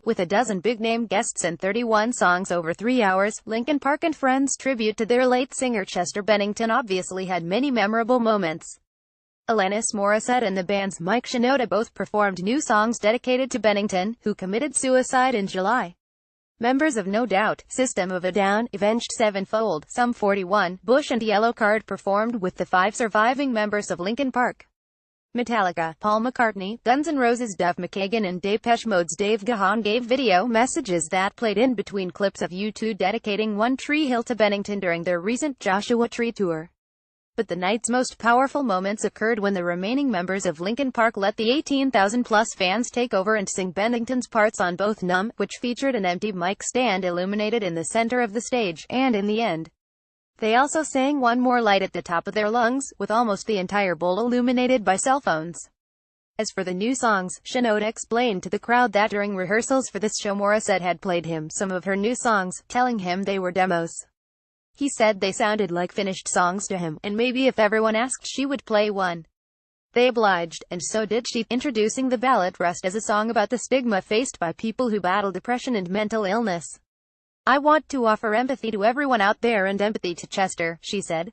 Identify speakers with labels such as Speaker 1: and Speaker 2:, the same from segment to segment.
Speaker 1: With a dozen big-name guests and 31 songs over 3 hours, Linkin Park and Friends' tribute to their late singer Chester Bennington obviously had many memorable moments. Alanis Morissette and the band's Mike Shinoda both performed new songs dedicated to Bennington, who committed suicide in July. Members of No Doubt, System of a Down, Avenged Sevenfold, Sum 41, Bush and Yellowcard performed with the 5 surviving members of Linkin Park. Metallica, Paul McCartney, Guns N' Roses' Duff McKagan and Depeche Mode's Dave Gahan gave video messages that played in between clips of U2 dedicating One Tree Hill to Bennington during their recent Joshua Tree tour. But the night's most powerful moments occurred when the remaining members of Linkin Park let the 18,000-plus fans take over and sing Bennington's parts on both Numb, which featured an empty mic stand illuminated in the center of the stage, and In the End. They also sang One More Light at the top of their lungs, with almost the entire bowl illuminated by cell phones. As for the new songs, Shinoda explained to the crowd that during rehearsals for this show Morissette had played him some of her new songs, telling him they were demos. He said they sounded like finished songs to him, and maybe if everyone asked she would play one. They obliged, and so did she, introducing the ballad Rust as a song about the stigma faced by people who battle depression and mental illness. I want to offer empathy to everyone out there and empathy to Chester, she said.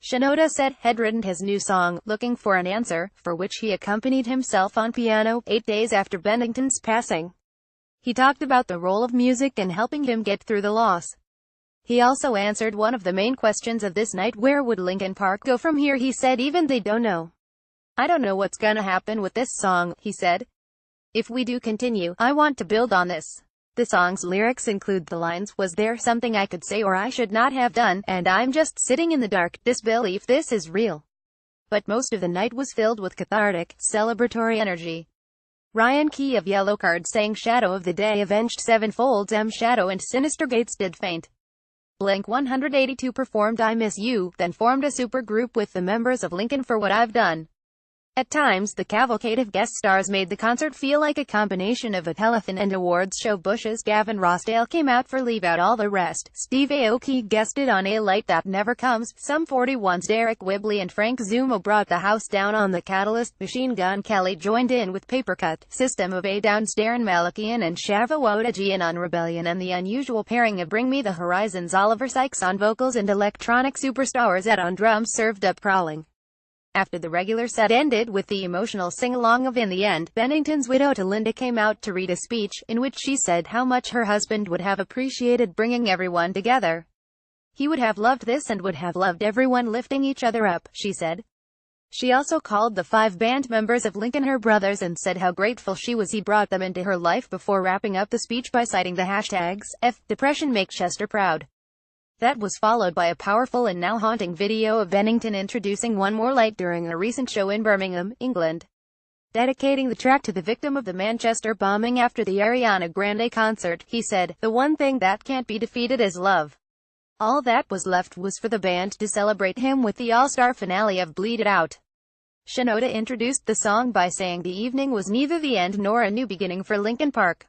Speaker 1: Shinoda said had written his new song, Looking for an Answer, for which he accompanied himself on piano, 8 days after Bennington's passing. He talked about the role of music in helping him get through the loss. He also answered one of the main questions of this night: where would Linkin Park go from here? He said even they don't know. I don't know what's gonna happen with this song, he said. If we do continue, I want to build on this. The song's lyrics include the lines, was there something I could say or I should not have done, and I'm just sitting in the dark, disbelief this is real. But most of the night was filled with cathartic, celebratory energy. Ryan Key of Yellowcard sang Shadow of the Day, Avenged Sevenfold's M Shadow and Sinister Gates did Faint. Blink-182 performed I Miss You, then formed a supergroup with the members of Linkin for What I've Done. At times, the cavalcade of guest stars made the concert feel like a combination of a telethon and awards show. Bush's Gavin Rossdale came out for Leave Out All the Rest. Steve Aoki guested on A Light That Never Comes. Sum 41's Derek Whibley and Frank Zuma brought the house down on the Catalyst. Machine Gun Kelly joined in with Papercut. System of a Down's Darren Malakian and Shava Wodajian on Rebellion, and the unusual pairing of Bring Me the Horizon's Oliver Sykes on vocals and electronic superstars Ed on drums served up Prowling. After the regular set ended with the emotional sing-along of In the End, Bennington's widow Linda came out to read a speech, in which she said how much her husband would have appreciated bringing everyone together. He would have loved this and would have loved everyone lifting each other up, she said. She also called the 5 band members of Linkin her brothers and said how grateful she was he brought them into her life, before wrapping up the speech by citing the hashtags, Depression Make Chester Proud. That was followed by a powerful and now haunting video of Bennington introducing One More Light during a recent show in Birmingham, England. Dedicating the track to the victim of the Manchester bombing after the Ariana Grande concert, he said, "The one thing that can't be defeated is love." All that was left was for the band to celebrate him with the all-star finale of Bleed It Out. Shinoda introduced the song by saying the evening was neither the end nor a new beginning for Linkin Park.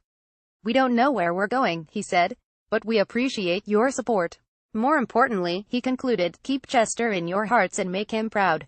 Speaker 1: We don't know where we're going, he said, but we appreciate your support. More importantly, he concluded, keep Chester in your hearts and make him proud.